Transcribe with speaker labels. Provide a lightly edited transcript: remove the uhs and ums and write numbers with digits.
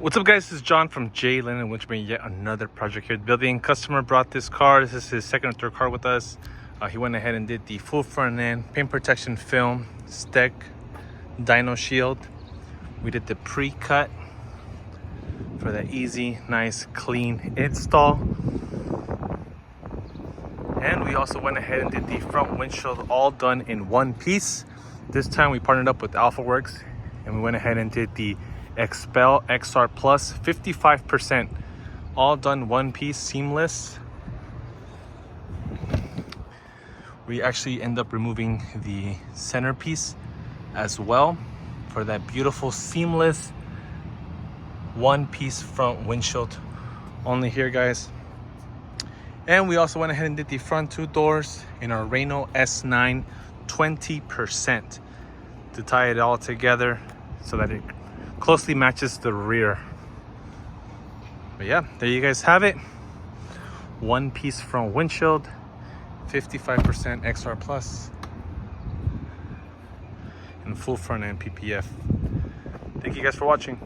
Speaker 1: What's up, guys? This is John from J Linen, which made yet another project here at the building. Customer brought this car. This is his second or third car with us. He went ahead and did the full front end, paint protection film, Stek, dyno shield. We did the pre-cut for that easy, nice, clean install. And we also went ahead and did the front windshield, all done in one piece. This time we partnered up with AlphaWorks and we went ahead and did the Xpel XR Plus 55%, all done one piece, seamless. We actually end up removing the centerpiece as well for that beautiful seamless one piece front windshield only here, guys. And we also went ahead and did the front two doors in our Rayno S9 20% to tie it all together so that it closely matches the rear. But yeah, there you guys have it. One piece front windshield, 55% XR Plus, and full front end PPF. Thank you guys for watching.